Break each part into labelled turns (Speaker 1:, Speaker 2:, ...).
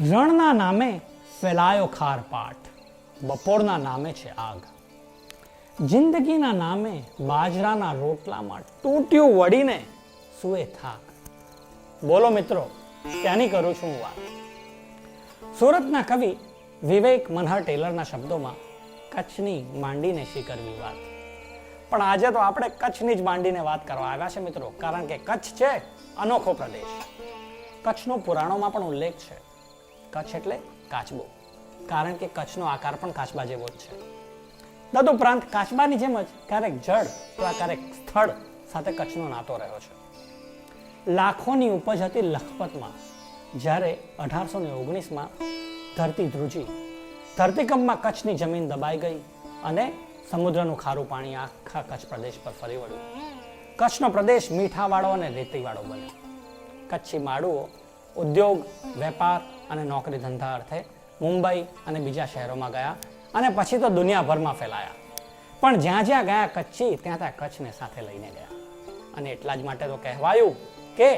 Speaker 1: રણના નામે ફેલાયો ખારપાટ, બપોરના નામે છે આગ. જિંદગીના નામે બાજરાના રોટલામાં તૂટ્યું વળીને સુએ થાક. બોલો મિત્રો, ત્યાંની કરું છું વાત. સુરતના કવિ વિવેક મનહર ટેલરના શબ્દોમાં કચ્છની માંડીને શી કરવી વાત. પણ આજે તો આપણે કચ્છની જ માંડીને વાત કરવા આવ્યા છે મિત્રો, કારણ કે કચ્છ છે અનોખો પ્રદેશ. કચ્છનો પુરાણોમાં પણ ઉલ્લેખ છે. કચ્છ એટલે કાચબો, કારણ કે કચ્છનો આકાર પણ કાચબા જેવો જ છે. તદુપરાંત કાચબાની જેમ જ ક્યારેક જળ તો ક્યારેક સ્થળ સાથે કચ્છનો નાતો રહ્યો છે. લાખોની ઉપજ હતી લખપતમાં, જ્યારે 1819માં ધરતી ધ્રુજી. ધરતીકંપમાં કચ્છની જમીન દબાઈ ગઈ અને સમુદ્રનું ખારું પાણી આખા કચ્છ પ્રદેશ પર ફરી વળ્યું. કચ્છનો પ્રદેશ મીઠાવાળો અને રેતીવાળો બન્યો. કચ્છી માળુઓ ઉદ્યોગ, વેપાર અને નોકરી ધંધા અર્થે મુંબઈ અને બીજા શહેરોમાં ગયા અને પછી તો દુનિયાભરમાં ફેલાયા. પણ જ્યાં જ્યાં ગયા કચ્છી, ત્યાં ત્યાં કચ્છને સાથે લઈને ગયા. અને એટલા જ માટે તો કહેવાયું કે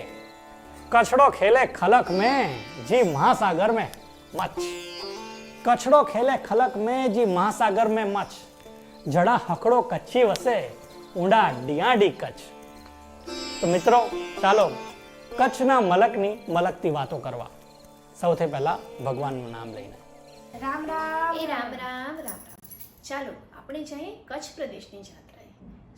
Speaker 1: કચ્છડો ખેલે ખલક મેં જી મહાસાગર મેં મચ્છ. કચ્છડો ખેલે ખલક મેં જી મહાસાગર મેં મચ્છ. જડા હકડો કચ્છી વસે ઊંડા ડિયાડી કચ્છ. તો મિત્રો, ચાલો કચ્છના મલકની મલકતી વાતો કરવા. સૌથી પહેલા ભગવાનનું નામ લઈને.
Speaker 2: રામ રામ
Speaker 3: એ રામ રામ રામ રામ. ચાલો આપણે જઈએ કચ્છ પ્રદેશની યાત્રાએ.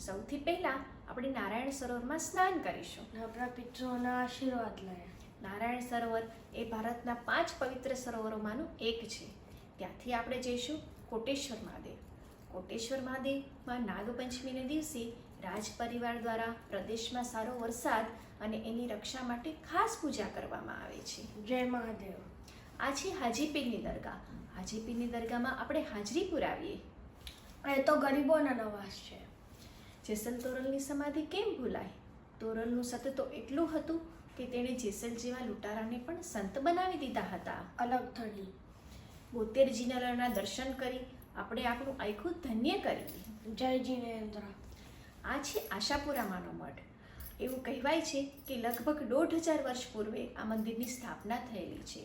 Speaker 3: સૌથી પહેલા આપણે નારાયણ સરોવરમાં સ્નાન કરીશું.
Speaker 2: આપણા પિતૃઓના આશીર્વાદ લઈએ.
Speaker 3: નારાયણ સરોવર એ ભારતના 5 પવિત્ર સરોવરોમાંનું એક છે. ત્યાંથી આપણે જઈશું કોટેશ્વર મહાદેવ. કોટેશ્વર મહાદેવમાં નાગપંચમીને દિવસે રાજ પરિવાર દ્વારા પ્રદેશમાં સારો વરસાદ અને એની રક્ષા માટે ખાસ પૂજા કરવામાં આવે છે.
Speaker 2: જય મહાદેવ.
Speaker 3: આ છે હાજીપીરની દરગાહ. હાજીપીરની દરગાહમાં આપણે હાજરી પુરાવીએ.
Speaker 2: એ તો ગરીબોના નવાસ છે.
Speaker 3: જેસલ તોરલની સમાધિ કેમ ભૂલાય? તોરલનું સત્ય તો એટલું હતું કે તેણે જેસલ જેવા લૂંટારાને પણ સંત બનાવી દીધા હતા.
Speaker 2: અલગ થડી
Speaker 3: 72 જીનાલયના દર્શન કરી આપણે આપણું આખું ધન્ય કરી.
Speaker 2: જય જીનેન્દ્ર.
Speaker 3: આ છે આશાપુરામાંનો મઠ. એવું કહેવાય છે કે લગભગ 1500 વર્ષ પૂર્વે આ મંદિરની સ્થાપના થયેલી છે.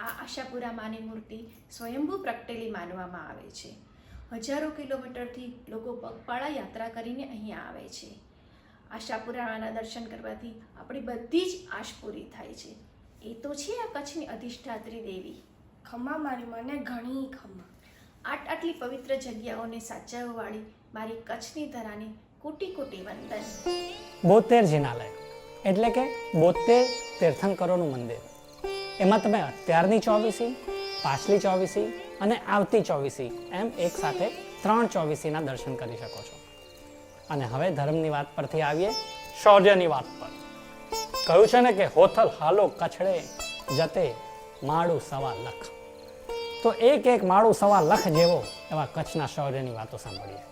Speaker 3: આ આશાપુરા માની મૂર્તિ સ્વયંભૂ પ્રગટેલી માનવામાં આવે છે. હજારો કિલોમીટરથી લોકો પગપાળા યાત્રા કરીને અહીંયા આવે છે. આશાપુરાના દર્શન કરવાથી આપણી બધી જ આશ પૂરી થાય છે. એ તો છે આ કચ્છની અધિષ્ઠાત્રી દેવી.
Speaker 2: ખમ્મા મારી મને ઘણી ખમ્મા.
Speaker 3: આટલી પવિત્ર જગ્યાઓને સાચવવાળી મારી કચ્છની ધરાને કોટી કોટી વંદન.
Speaker 1: 72 જિનાલય એટલે કે 72 તીર્થંકરોનું મંદિર. એમાં તમે અત્યારની 24, પાછલી 24 અને આવતી 24 એમ એક સાથે 3 24ના દર્શન કરી શકો છો. અને હવે ધર્મની વાત પરથી આવીએ શૌર્યની વાત પર. કહ્યું છે ને કે હોથલ હાલો કચ્છડે જતે માળું સવા લખ. તો એક માળું સવા લખ જેવો એવા કચ્છના શૌર્યની વાતો સાંભળીએ.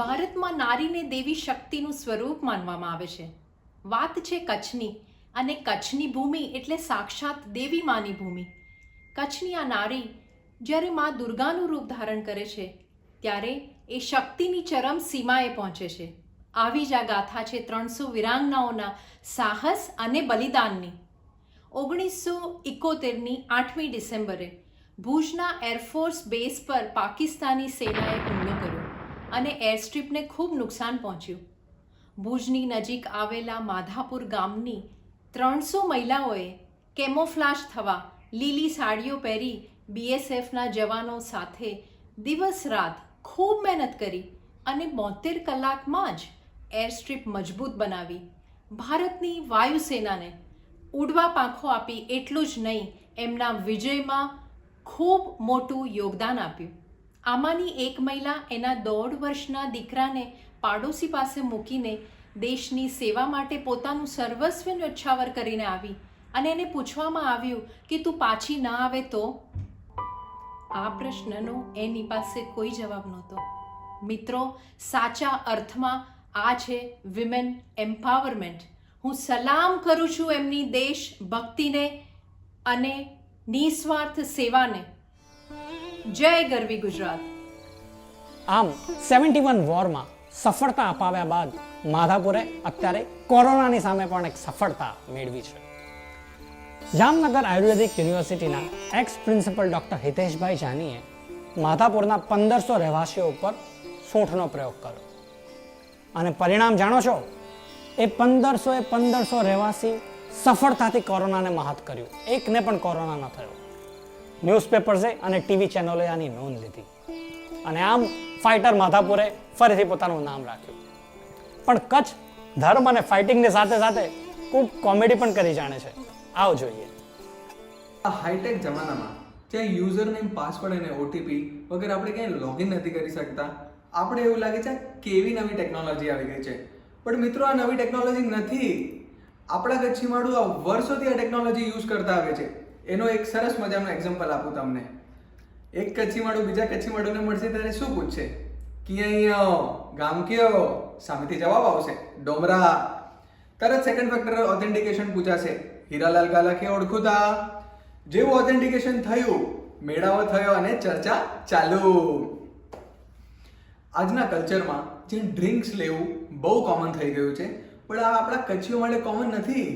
Speaker 4: ભારતમાં નારીને દેવી શક્તિનું સ્વરૂપ માનવામાં આવે છે. વાત છે કચ્છની, અને કચ્છની ભૂમિ એટલે સાક્ષાત દેવી માની ભૂમિ. કચ્છની આ નારી જ્યારે મા દુર્ગાનું રૂપ ધારણ કરે છે ત્યારે એ શક્તિની ચરમ સીમાએ પહોંચે છે. આવી જ આ ગાથા છે 300 વીરાંગનાઓના સાહસ અને બલિદાનની. 1971ની 8મી ડિસેમ્બરે ભુજના એરફોર્સ બેઝ પર પાકિસ્તાની સેનાએ હુમલો કર્યો અને એરસ્ટ્રીપને ખૂબ નુકસાન પહોંચ્યું. ભુજની નજીક આવેલા માધાપુર ગામની 300 મહિલાઓએ કેમોફ્લાશ થવા લીલી સાડીઓ પહેરી BSFના જવાનો સાથે દિવસ રાત ખૂબ મહેનત કરી અને 72 કલાકમાં જ એરસ્ટ્રીપ મજબૂત બનાવી. ભારતની વાયુસેનાને ઉડવા પાંખો આપી એટલું જ નહીં, એમના વિજયમાં ખૂબ મોટું યોગદાન આપ્યું. આમાંની એક મહિલા એના 1.5 વર્ષના દીકરાને પાડોશી પાસે મૂકીને દેશની સેવા માટે પોતાનું સર્વસ્વ ન્યોછાવર કરીને આવી અને એને પૂછવામાં આવ્યું કે તું પાછી ન આવે તો? આ પ્રશ્નનો એની પાસે કોઈ જવાબ નહોતો. મિત્રો, સાચા અર્થમાં આ છે વિમેન એમ્પાવરમેન્ટ. હું સલામ કરું છું એમની દેશ ભક્તિને અને નિસ્વાર્થ સેવાને. જય ગરવી ગુજરાત.
Speaker 1: આમ 71 વોરમાં સફળતા અપાવ્યા બાદ માધાપુરે અત્યારે કોરોનાની સામે પણ એક સફળતા મેળવી છે. જામનગર આયુર્વેદિક યુનિવર્સિટીના એક્સ પ્રિન્સિપલ ડૉક્ટર હિતેશભાઈ જાનીએ માધાપુરના 1500 રહેવાસીઓ ઉપર સૂંઠનો પ્રયોગ કર્યો અને પરિણામ જાણો છો? એ 1500 રહેવાસી સફળતાથી કોરોનાને મહાત કર્યું. એકને પણ કોરોના ન થયો. ન્યૂઝપેપર્સે અને ટીવી ચેનલોએ આની નોંધ લીધી અને આમ ફાઇટર માધાપુરે ફરીથી પોતાનું નામ રાખ્યું. પણ કચ્છ ધર્મ અને ફાઇટિંગની સાથે સાથે ખૂબ કોમેડી પણ કરી જાણે છે. આવો જોઈએ.
Speaker 5: આ હાઈટેક જમાનામાં જ્યાં યુઝર નેમ, પાસવર્ડ અને ઓટીપી વગર આપણે ક્યાંય લોગિન નથી કરી શકતા, આપણે એવું લાગે છે કેવી નવી ટેકનોલોજી આવી ગઈ છે. પણ મિત્રો, આ નવી ટેકનોલોજી નથી. આપણા કચ્છીમાળું આ વર્ષોથી આ ટેકનોલોજી યુઝ કરતા આવે છે. એનો એક સરસ મજાનો એક્ઝામ્પલ આપું તમને. એક કચ્છીમાળું બીજા કચ્છીમાળુને મળશે ત્યારે શું પૂછશે? ક્યાંય ગામ કયો? સામેથી જવાબ આવશે ડોમરા. તરત સેકન્ડ ફેક્ટર ઓથેન્ટિકેશન પૂછાશે. હીરાલાલ ગાલાખે ઓળખું તા. જેવું ઓથેન્ટિકેશન થયું, મેળાવો થયો અને ચર્ચા ચાલુ. આજના કલ્ચરમાં જે ડ્રિંક્સ લેવું બહુ કોમન થઈ ગયું છે, પણ આ આપણા કચ્છીઓ માટે કોમન નથી.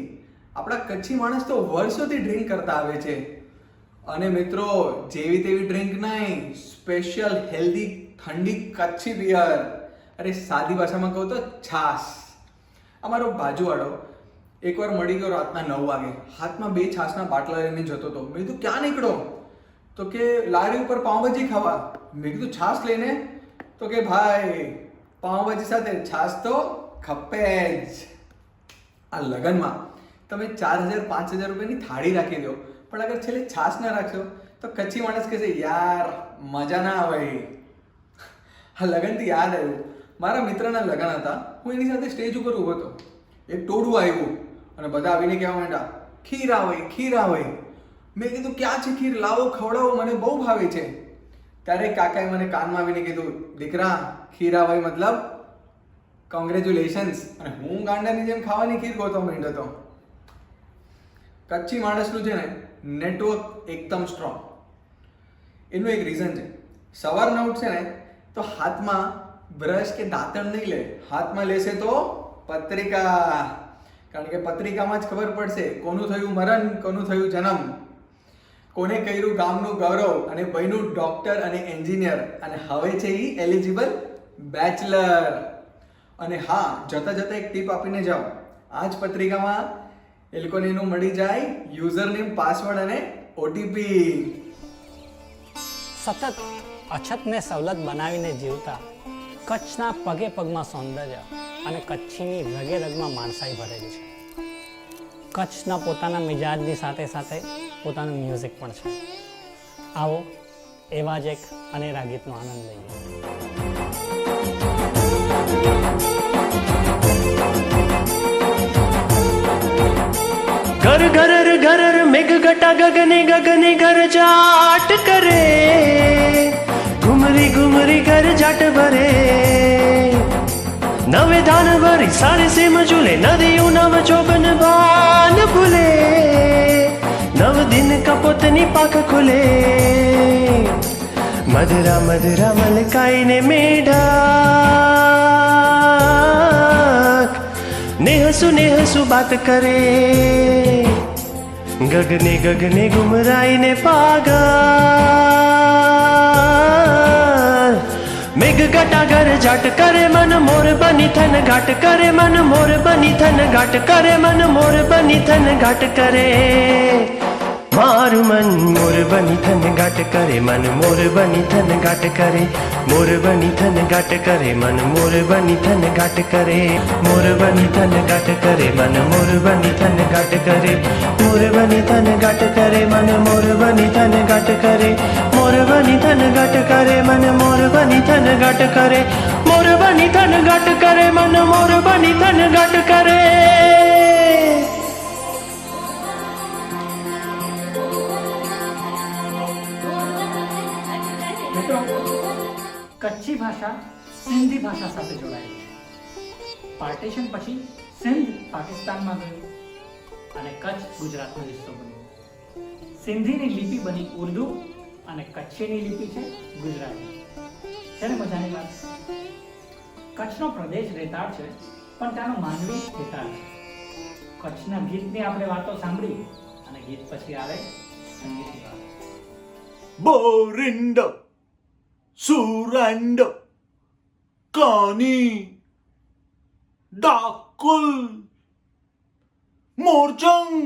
Speaker 5: આપણા કચ્છી માણસ તો વર્ષોથી ડ્રિંક કરતા આવે છે. અને મિત્રો, જેવી તેવી ડ્રિંક નહીં, સ્પેશિયલ હેલ્ધી ઠંડી કચ્છી બિયર. અરે સાદી ભાષામાં કહું તો છાશ. અમારો બાજુવાળો એકવાર મળી ગયો રાતના 9 વાગે, હાથમાં 2 છાશના બાટલા લઈને જતો હતો. મેં કીધું ક્યાં નીકળો? તો કે લારી ઉપર પાઉંભાજી ખાવા. મેં કીધું છાશ લઈને? તો કે ભાઈ, પાઉંભાજી સાથે છાશ તો ખપે જ. આ લગનમાં તમે 4000-5000 રૂપિયાની થાળી રાખી દો, પણ અગર છેલ્લે છાશ ના રાખશો તો કચ્છી માણસ કહેશે યાર મજા ના આવે. આ લગનથી યાદ આવ્યું, મારા મિત્રના લગન હતા. હું એની સાથે સ્ટેજ ઉપર ઊભો હતો. એક ટોળું આવ્યું અને બધા આવીને કહેવા માંડ્યા, ખીર આવે, ખીર આવે. મેં કીધું ક્યાં છે ખીર? લાવો, ખવડાવો, મને બહુ ભાવે છે. ત્યારે કાકાએ મને કાનમાં આવીને કીધું, દીકરા, ખીર આવે મતલબ કોંગ્રેચ્યુલેશન્સ. અને હું ગાંડાની જેમ ખાવાની ખીર ગોતો માંડ્યો હતો. કચ્છી માણસનું છે ને નેટવર્ક એકદમ સ્ટ્રોંગ. એનું એક રીઝન છે. સવારના ઉઠશે ને તો હાથમાં બ્રશ કે દાંતણ નહીં લે, હાથમાં લેશે તો પત્રિકા. કારણ કે પત્રિકામાં જ ખબર પડશે કોનું થયું મરણ, કોનું થયું જન્મ, કોને કર્યું ગામનું ગૌરવ, અને બન્યું ડોક્ટર અને એન્જિનિયર, અને હવે છે એ એલિજિબલ બેચલર. અને હા, જતા જતા એક ટીપ આપીને જાઓ, આ જ પત્રિકામાં એ લોકોને એનું મળી જાય યુઝર નેમ, પાસવર્ડ અને ઓટીપી.
Speaker 1: સતત અછતને સવલત બનાવીને જીવતા કચ્છના પગે પગમાં સૌંદર્ય અને કચ્છીની રગે રગમાં માણસાઈ ભરેલી છે. કચ્છના પોતાના મિજાજની સાથે સાથે પોતાનું મ્યુઝિક પણ છે. આવો એવા જ એક અનેરા ગીતનો આનંદ લઈએ.
Speaker 6: ઘર ઘર ઘર મેઘ ઘટા ગગને ગગને ઘર જાટ કરે, ઘુમરી ઘુમરી ઘર જાટ ભરે. નવે ધાન ભરી સારે સેમ ઝૂલે, નદીયું નવ ચોબન ભાન ભૂલે. નવ દિન કપોતની પાખ ખુલે, મધરા મધરા મલકાઈને મેઢક ને હસુ બાત કરે. ગગને ગગને ગુમરાઈને પાગલ, મેઘ ઘટા ઘર જાટ કરે, મન મોર બની થન ઘાટ કરે, મન મોર બની થન ઘાટ કરે, મન મોર બની થન ઘાટ કરે. મારું મન મોર બની થન ઘાટ કરે, મન મોર બની થન ઘાટ કરે, મોર બની થન ઘાટ કરે, મન મોર બની થન ઘાટ કરે, મોર બની થન ઘાટ કરે, મન મોર બની થન ઘાટ કરે, મોર બની થન ઘાટ કરે, મન મોર બની થન ઘાટ કરે, મોર બની થન ઘાટ કરે, મન મોર બની થન ઘાટ કરે, મોર બની થન ઘાટ કરે, મન મોર બની થન ઘાટ કરે.
Speaker 7: મિત્રો, કચ્છી ભાષા સિંધી ભાષા સાથે જોડાયેલી છે. પાર્ટીશન પછી સિંધ પાકિસ્તાનમાં ગયું અને કચ્છ ગુજરાતનો હિસ્સો બન્યો. સિંધીની લિપિ બની ઉર્દુ અને કચ્છીની લિપિ છે ગુજરાતી. છે ને મજાની વાત? કચ્છનો પ્રદેશ રેતાળ છે, પણ ત્યાંનો માનવી ખેતાળ છે. કચ્છના ગીતની આપણે વાતો સાંભળી અને ગીત પછી આવે સંગીતની વાત.
Speaker 8: બોરિંડો સુરાંડો કાની ડાકુલ મોરચંગ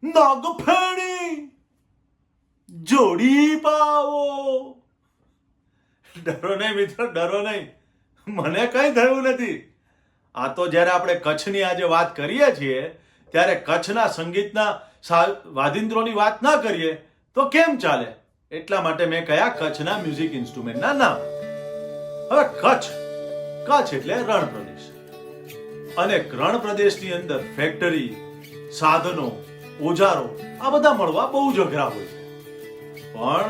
Speaker 8: નાગફેણી જોડી પાવો. ડરો નહીં મિત્રો, ડરો નહીં, મને કઈ થયું નથી. આ તો જ્યારે આપણે કચ્છની આજે વાત કરીએ છીએ ત્યારે કચ્છના સંગીતના વાદિંત્રોની વાત ના કરીએ તો કેમ ચાલે? એટલા માટે મેં કયા કચ્છના મ્યુઝિક ઇન્સ્ટ્રુમેન્ટના નામ. હવે કચ્છ એટલે રણ પ્રદેશ, અને રણ પ્રદેશની અંદર ફેક્ટરી, સાધનો, ઓજારો આ બધા મળવા બહુ જ અઘરા હોય છે. પણ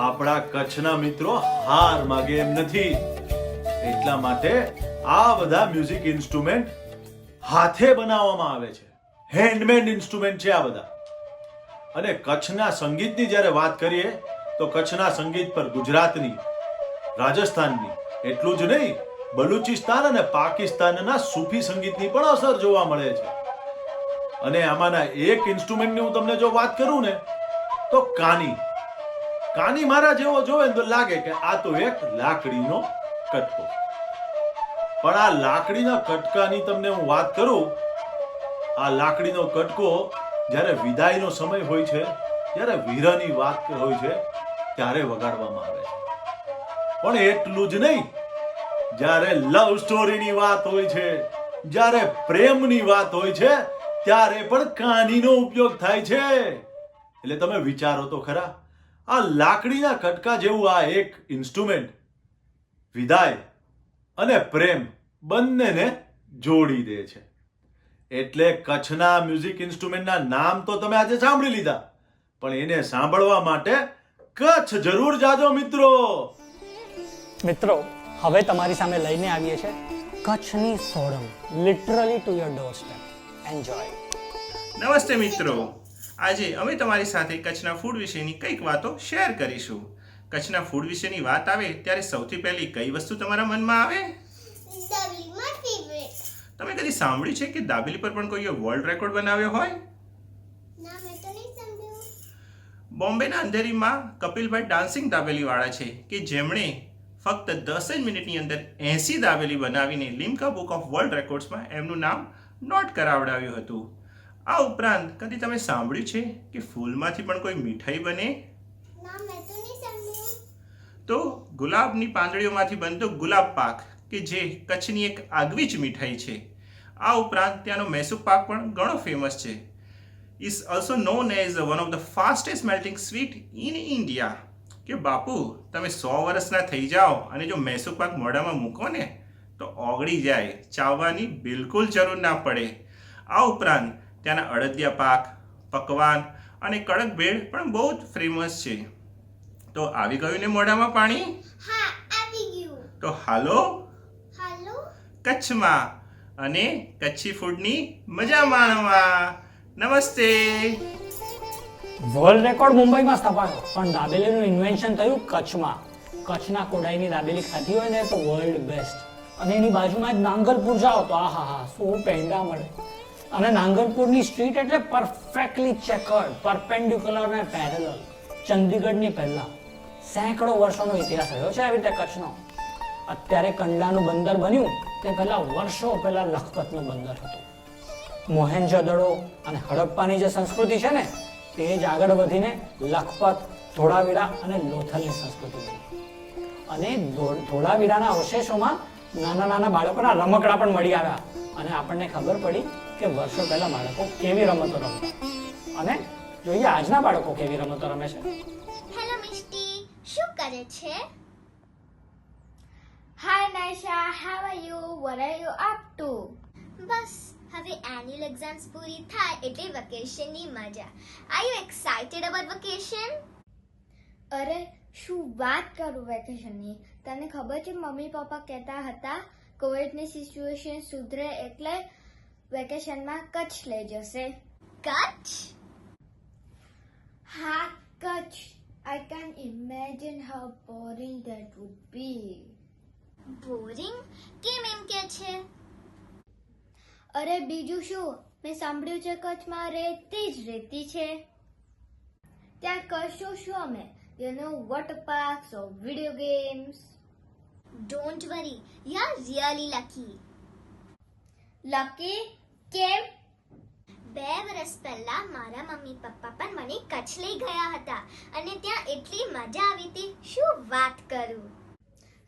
Speaker 8: આપણા કચ્છના મિત્રો હાર માગે એમ નથી. એટલા માટે આ બધા મ્યુઝિક ઇન્સ્ટ્રુમેન્ટ હાથે બનાવવામાં આવે છે, હેન્ડમેડ ઇન્સ્ટ્રુમેન્ટ છે આ બધા. અને કચ્છના સંગીતની જ્યારે વાત કરીએ તો કચ્છના સંગીત પર ગુજરાતની, રાજસ્થાનની, એટલું જ નહીં બલુચિસ્તાન અને પાકિસ્તાનના સૂફી સંગીતની પણ અસર જોવા મળે છે. અને આમાંના એક ઇન્સ્ટ્રુમેન્ટની હું તમને જો વાત કરું ને તો કાની મારા જેવો જોવે ને તો લાગે કે આ તો એક લાકડીનો કટકો. પણ આ લાકડીના કટકાની તમને હું વાત કરું, આ લાકડીનો કટકો જ્યારે વિદાયનો સમય હોય છે, જ્યારે વીરની વાત હોય છે ત્યારે વગાડવામાં આવે છે. પણ એટલું જ નહીં, જ્યારે લવ સ્ટોરીની વાત હોય છે, જ્યારે પ્રેમની વાત હોય છે ત્યારે પણ કાનીનો ઉપયોગ થાય છે. એટલે તમે વિચારો તો ખરા, આ લાકડીના કટકા જેવું આ એક ઇન્સ્ટ્રુમેન્ટ વિદાય અને પ્રેમ બંનેને જોડી દે છે. એટલે કચ્છના મ્યુઝિક ઇન્સ્ટ્રુમેન્ટના નામ તો તમે આજે સાંભળી લીધા, પણ એને સાંભળવા માટે કચ્છ જરૂર જાજો મિત્રો.
Speaker 1: મિત્રો, હવે તમારી સામે લઈને આવીએ છીએ કચ્છની સોડમ, literally to your doorstep. Enjoy.
Speaker 9: નમસ્તે મિત્રો, આજે અમે તમારી સાથે કચ્છના ફૂડ વિશેની કંઈક વાતો શેર કરીશું. કચ્છના ફૂડ વિશેની વાત આવે ત્યારે સૌથી પહેલી કઈ વસ્તુ તમારા મનમાં આવે? તમે કદી સાંભળ્યું છે કે દાબેલી પર પણ કોઈએ વર્લ્ડ રેકોર્ડ બનાવ્યો હોય? બોમ્બેના અંધેરીમાં કપિલભાઈ ડાન્સિંગ દાબેલી વાળા છે કે જેમણે ફક્ત 10 જ મિનિટની અંદર 80 દાબેલી બનાવીને લિમ્કા બુક ઓફ વર્લ્ડ રેકોર્ડ્સમાં એમનું નામ નોટ કરાવડાવ્યું હતું. આ ઉપરાંત કદી તમે સાંભળ્યું છે કે ફૂલમાંથી પણ કોઈ મીઠાઈ બને? તો ગુલાબની પાંદડીઓમાંથી બનતો ગુલાબ પાક કે જે કચ્છની એક આગવી જ મીઠાઈ છે. આ ઉપરાંત ત્યાંનો મૈસૂર પાક પણ ઘણો ફેમસ છે. Is also known as one of the fastest melting sweet in India. કે બાપુ, તમે 100 વર્ષના થઈ જાઓ અને જો મૈસૂર પાક મોઢામાં મૂકો ને તો ઓગળી જાય, ચાવવાની બિલકુલ જરૂર ના પડે. આ ઉપરાંત ત્યાંના અડદિયા પાક, પકવાન અને કડક બ્રેડ પણ બહુ જ ફેમસ છે. તો આવી ગયું ને મોઢામાં પાણી?
Speaker 2: હા, આવી ગયું.
Speaker 9: તો હાલો
Speaker 2: હાલો
Speaker 9: કચ્છમાં અને કચ્છી ફૂડની મજા માણવા. નમસ્તે.
Speaker 1: વર્લ્ડ રેકોર્ડ મુંબઈમાં સ્થપાયો, પણ દાબેલીનું ઇન્વેન્શન થયું કચ્છમાં. કચ્છના કોડાઈની દાબેલી ખાધી હોય ને તો વર્લ્ડ બેસ્ટ. અને એની બાજુમાં જ નાંગલપુર જાઓ તો આહા શું પેંડા મળે. અને નાંગલપુરની સ્ટ્રીટ એટલે પરફેક્ટલી ચેકર્ડ, પરપેન્ડિક્યુલર અને પેરેલલ. ચંદીગઢની પહેલા સેંકડો વર્ષોનો ઇતિહાસ રહ્યો છે આવી રીતે કચ્છનો. અત્યારે કંડલાનું બંદર બન્યું તે પહેલા વર્ષો પહેલા લખપતનું બંદર હતું. મોહેન્જો-દડો અને હડપ્પાની જે સંસ્કૃતિ છે ને તે જ આગળ વધીને લખપત, ધોળાવીરા અને લોથલની સંસ્કૃતિ બની. અને ધોળાવીરાના અવશેષોમાં નાના નાના બાળકોના રમકડા પણ મળી આવ્યા અને આપણને ખબર પડી કે વર્ષો પહેલા બાળકો કેવી રમતો રમતા. અને જોઈએ આજના બાળકો કેવી રમતો રમે છે.
Speaker 10: હેલો મિષ્ટી, શું કરે છે?
Speaker 2: Hi Naisha, how are you? What are you up to?
Speaker 10: બસ હવે એન્યુઅલ એક્ઝામ્સ પૂરી થાય એટલે વેકેશનની મજા. Are you excited about vacation?
Speaker 2: અરે શું વાત કરું વેકેશનની. તને ખબર છે મમ્મી પપ્પા કહેતા હતા કોવિડની સિચ્યુએશન સુધરે એટલે વેકેશનમાં કચ્છ લઈ જશે.
Speaker 10: કચ્છ?
Speaker 2: હા, Kutch. I can imagine how boring that would be.
Speaker 10: Boring? કેમ એમ કે છે?
Speaker 2: અરે બીજું શું, મેં સાંભળ્યું છે કચ્છમાં રેતી જ રેતી છે. ત્યાં કરશું શું અમે? Water parks or video games.
Speaker 10: Don't worry, you are really lucky.
Speaker 2: Lucky કેમ?
Speaker 10: 2 વર્ષ પહેલા મારા મમ્મી પપ્પા પણ મને કચ્છ લઈ ગયા હતા અને ત્યાં એટલી મજા આવી હતી, શું વાત કરું.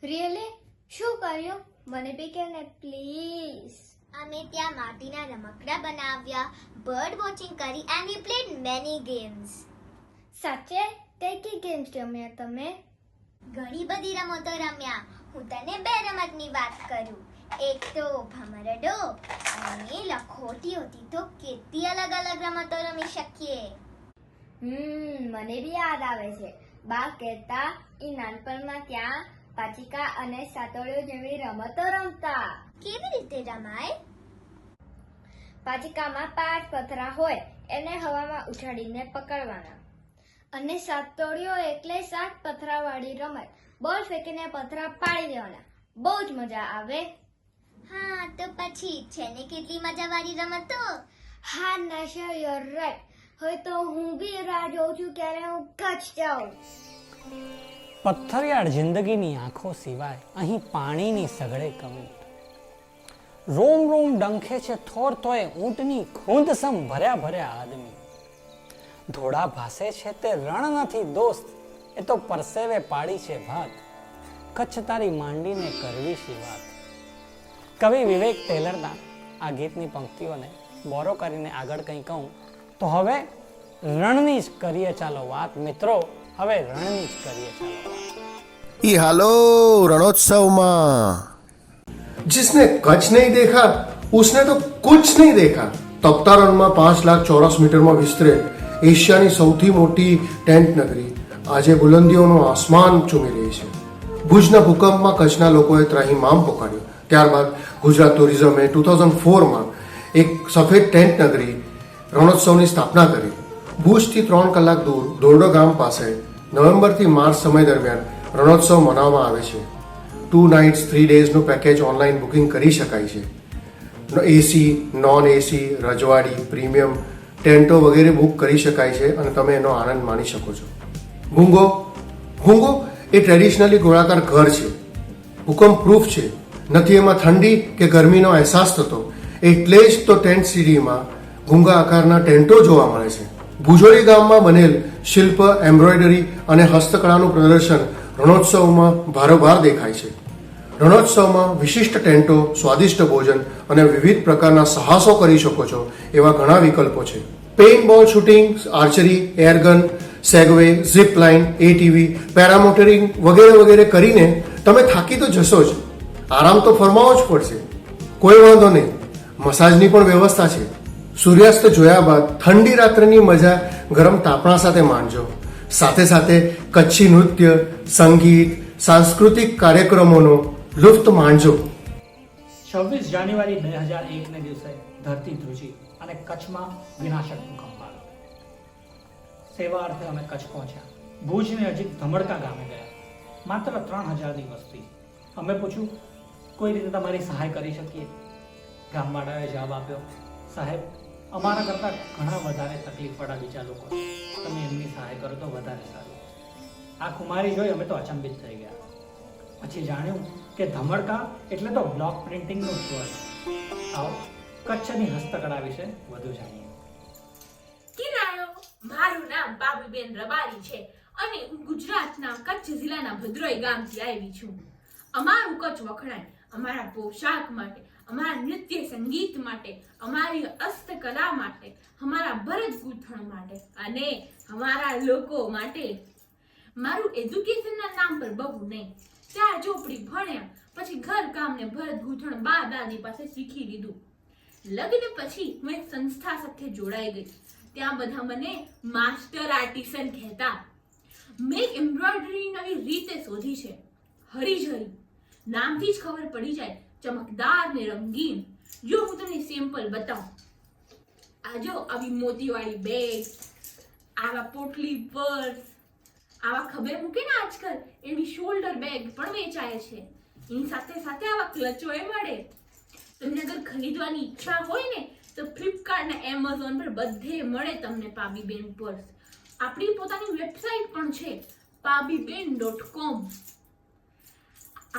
Speaker 2: રિયલી? શું કર્યું? મને બી કે ને પ્લીઝ.
Speaker 10: અમે ત્યાં માટીના રમકડા બનાવ્યા, બર્ડ વોચિંગ કરી and we played many games.
Speaker 2: સાચે? કઈ કઈ ગેમ્સ રમ્યા તમે?
Speaker 10: ઘણી બધી રમતો રમ્યા. હું તને 2 રમતની વાત કરું. એક તો ભમરડો અને લખોટી હતી, તો કેટલી અલગ અલગ રમતો રમી શકીએ.
Speaker 2: મને બી યાદ આવે છે. બા કહેતા એ નાનપણમાં ત્યાં પાચિકા અને સાતોળીઓ જેવી રમતો રમતા.
Speaker 10: કેવી રીતે રમાય?
Speaker 2: પાચિકામાં 5 પથરા હોય, એને હવામાં ઉછાળીને પકડવાના. અને સાતોળીઓ એટલે 7 પથરાવાળી રમત. બોલ ફેંકીને પથરા પાડી દેવાના. બહુ જ મજા આવે.
Speaker 10: હા, તો પછી છે ને કેટલી મજાવાળી રમતો.
Speaker 2: હા નશા, યુ રાઈટ. હવે તો હું બી રાહ જોઉં છું ક્યારે હું કચ્છ જાઉં.
Speaker 1: પથ્થરિયાળ જિંદગીની આંખો સિવાય અહીં પાણીની સઘળે કમી. રોમ રોમ ડંખે છે થોર તોય ઊંટની ખૂંદ સમ ભર્યા ભર્યા આદમી. ધોળા ભાસે છે તે રણ નથી દોસ્ત, એ તો પરસેવે પાડી છે ભાત. કચ્છ તારી માંડીને કરવી શી વાત. કવિ વિવેક ટેલરના આ ગીતની પંક્તિઓને બોરો કરીને આગળ કંઈ કહું તો હવે રણની જ કરીએ ચાલો વાત. મિત્રો, હવે રણની જ કરીએ ચાલો વાત.
Speaker 11: ई हालो रणोत्सव जिसने कच्छ नहीं देखा उसने तो कुछ नहीं देखा. तपता रणમાં 5 લાખ ચોરસ મીટરમાં વિસ્તરે એશિયાની સૌથી મોટી ટેન્ટ નગરી આજે બુલંદીઓનું આસમાન ચૂમી રહી છે. ભુજના ભૂકંપમાં કચ્છના લોકોએ ત્રાહિમામ પોકાર્યો. ત્યારબાદ ગુજરાત ટુરિઝમે 2004માં એક સફેદ ટેન્ટ નગરી રણોત્સવની સ્થાપના કરી. ભુજથી 3 કલાક દૂર દોરડો ગામ પાસે નવેમ્બરથી માર્ચ સમય દરમિયાન રણોત્સવ મનાવવામાં આવે છે. 2 નાઇટ્સ 3 ડેઝનું પેકેજ ઓનલાઈન બુકિંગ કરી શકાય છે. એસી, નોન એસી, રજવાડી, પ્રીમિયમ ટેન્ટો વગેરે બુક કરી શકાય છે અને તમે એનો આનંદ માણી શકો છો. ભૂંગો એ ટ્રેડિશનલી ગોળાકાર ઘર છે. ભૂકંપ પ્રૂફ છે. નથી એમાં ઠંડી કે ગરમીનો અહેસાસ થતો. એટલે જ તો ટેન્ટ સિટીમાં ભૂંગા આકારના ટેન્ટો જોવા મળે છે. ભુજોડી ગામમાં બનેલ શિલ્પ, એમ્બ્રોઇડરી અને હસ્તકળાનું પ્રદર્શન રણોત્સવમાં ભારોભાર દેખાય છે. રણોત્સવમાં વિશિષ્ટ ટેન્ટો, સ્વાદિષ્ટ ભોજન અને વિવિધ પ્રકારના સાહસો કરી શકો છો એવા ઘણા વિકલ્પો છે. Paintball shooting, archery, airgun, Segway, zip line, ATV, paramotoring વગેરે વગેરે કરીને તમે થાકી તો જશો જ, આરામ તો ફરમાવો જ પડશે. કોઈ વાંધો નહીં, મસાજની પણ વ્યવસ્થા છે. સૂર્યાસ્ત જોયા બાદ ઠંડી રાત્રિની મજા ગરમ તાપણા સાથે માણજો. સાથે સાથે કચ્છી નૃત્ય, સંગીત, સાંસ્કૃતિક કાર્યક્રમોનો લુફ્ત માણજો.
Speaker 7: 26 જાન્યુઆરી 2001 દિવસે ધરતી ધ્રુજી અને કચ્છમાં વિનાશક ભૂકંપ આવ્યો. સેવા અર્થે અમે કચ્છ પહોંચ્યા. ભુજની નજીક ધમડકા ગામે ગયા. માત્ર 3000ની વસ્તી. અમે પૂછ્યું, કોઈ રીતે તમારી સહાય કરી શકીએ? ગામવાળાએ જવાબ આપ્યો, સાહેબ, અમારા કરતાં ઘણા વધારે તકલીફવાળા બીજા લોકો છે. તમે એમની સહાય કરો તો વધારે સારું. આ ખુમારી જોઈ અમે તો અચંબિત થઈ ગયા. પછી જાણ્યું કે ધમડકા એટલે તો બ્લોક પ્રિન્ટિંગનો સ્વર. આવો કચ્છની હસ્તકળા વિશે વધુ જાણીએ.
Speaker 12: કિરાયો, મારું નામ બાબુબેન રબારી છે અને હું ગુજરાતના કચ્છ જિલ્લાના ભદ્રોઈ ગામથી આવી છું. અમારું કચ્છ વખણાય અમારા પોશાક માટે, અમારા નૃત્ય સંગીત માટે, અમારી હસ્તકલા માટે, અમારા ભરત ગૂંથણ માટે અને અમારા લોકો માટે. મારું એજ્યુકેશનના નામ પર બહુ નહીં. 4 ચોપડી ભણ્યા, પછી ઘર કામ ને ભરત ગૂંથણ બા દાદી પાસે શીખી લીધું. લગ્ન પછી હું એક સંસ્થા સાથે જોડાઈ ગઈ. ત્યાં બધા મને માસ્ટર આર્ટિસન કહેતા. મેં એમ્બ્રોઇડરી નવી રીતે શોધી છે. હરીઝરી નામથી જ ખબર પડી જાય, ચમકદાર ને રંગીન. જો હું તમને સેમ્પલ બતાવું, આ જો આવી મોતીવાળી બેગ, આવા પોટલી પર્સ, આવા ખભે મૂકે ને આજકાલ એવી શોલ્ડર બેગ પણ વેચાય છે. એની સાથે સાથે આવા ક્લચો એ મળે. તમને અગર ખરીદવાની ઈચ્છા હોય ને તો ફ્લિપકાર્ટ ને એમેઝોન પર બધે મળે તમને પાબીબેન પર્સ. આપણી પોતાની વેબસાઇટ પણ છે pabiben.com.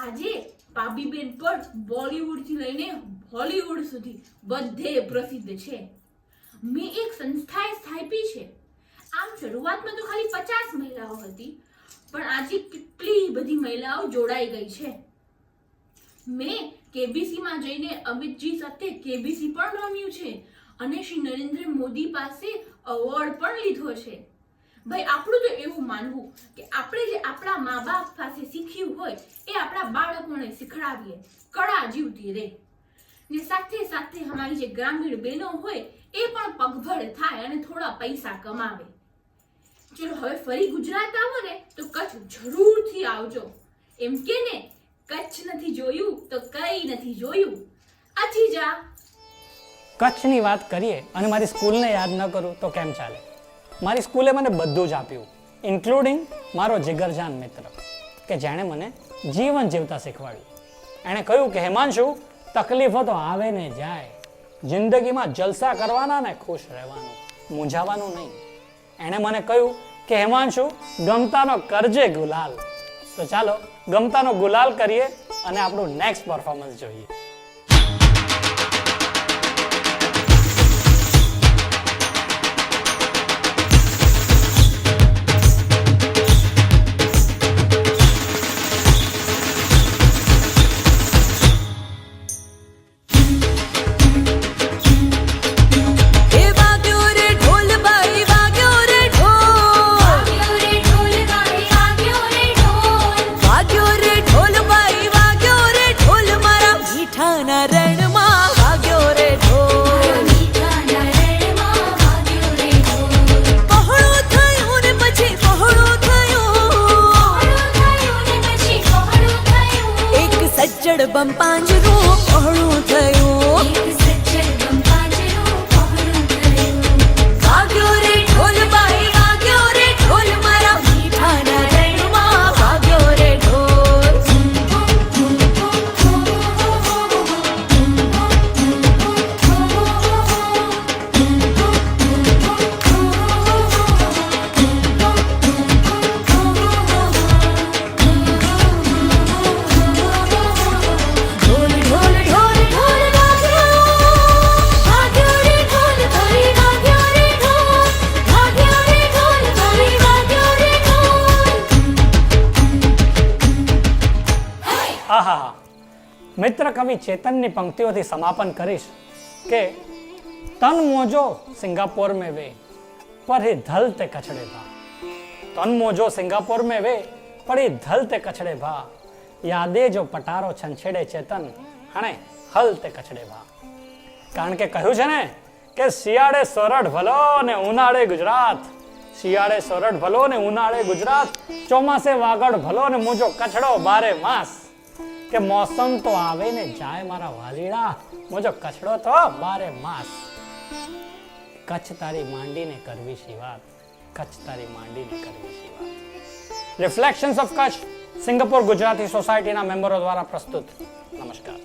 Speaker 12: આજે પાબીબેન પર્સ બોલિવૂડ થી લઈને હોલિવૂડ સુધી બધે પ્રસિદ્ધ છે. મેં એક સંસ્થાએ સ્થાપી છે. આમ શરૂઆતમાં તો ખાલી 50 મહિલાઓ હતી, પણ આજે કેટલી બધી મહિલાઓ જોડાઈ ગઈ છે. મેં કેબીસી માં જઈને અમિતજી સાથે કેબીસી પણ રમ્યું છે અને શ્રી નરેન્દ્ર મોદી પાસે એવોર્ડ પણ લીધો છે. ભાઈ, આપણું તો એવું માનવું કે આપણે જે આપણા મા બાપ પાસે શીખ્યું હોય એ આપણા બાળકોને શીખડાવીએ, કળા જીવતી રહે. ને સાથે સાથે અમારી જે ગ્રામીણ બહેનો હોય એ પણ પગભર થાય અને થોડા પૈસા કમાવે. ચલો હવે ફરી ગુજરાત આવો ને તો કચ્છ જરૂરથી આવજો. એમ કે ને, કચ્છ નથી જોયું તો કઈ નથી જોયું. આછી જા.
Speaker 1: કચ્છની વાત કરીએ અને મારી સ્કૂલને યાદ ન કરું તો કેમ ચાલે? મારી સ્કૂલે મને બધું જ આપ્યું, ઇન્ક્લુડિંગ મારો જીગરજાન મિત્ર કે જેણે મને જીવન જીવતા શીખવાડ્યું. એણે કહ્યું કે હેમાંશુ, તકલીફો તો આવે ને જાય, જિંદગીમાં જલસા કરવાના ને ખુશ રહેવાનું, મૂંઝાવાનું નહીં. એણે મને કહ્યું કે હેમાંશુ, ગમતાનો કરજે ગુલાલ. તો ચાલો ગમતાનો ગુલાલ કરીએ અને આપણું નેક્સ્ટ પરફોર્મન્સ જોઈએ.
Speaker 13: બમ પાંજરું પહોળું થયું, વાગ્યો રે ઢોલ બાઈ, વાગ્યો રે ઢોલ મારા મીઠાના રણમાં, વાગ્યો રે ઢોલ.
Speaker 1: આહા, મિત્ર કવિ ચેતનની પંક્તિઓથી સમાપન કરીશ કે તન મોજો સિંગાપોર में वे पर ही धलते कछड़े भा. तन मोजो सिंगापुर में वे पर ही धलते कछड़े भा, યાદે જો પટારો છંછેડે ચેતન હણે હલતે કછડે ભા. કારણ કે કહ્યું છે ને કે શિયાળે સોરઠ ભલો ને ઉનાળે ગુજરાત, શિયાળે સોરઠ ભલો ને ઉનાળે ગુજરાત, ચોમાસે વાગડ ભલો ને મોજો કછડો બારે માસ. કે મોસમ તો આવે ને જાય મારા વાલીડા, મોજો કછડો તો બારે માસ. કચ્છ તારી માંડીને કરવી શી વાત, કચ્છ તારી માંડીને કરવી શી વાત. Reflections of Kutch Singapore Gujarati સોસાયટીના મેમ્બરો દ્વારા પ્રસ્તુત. નમસ્કાર.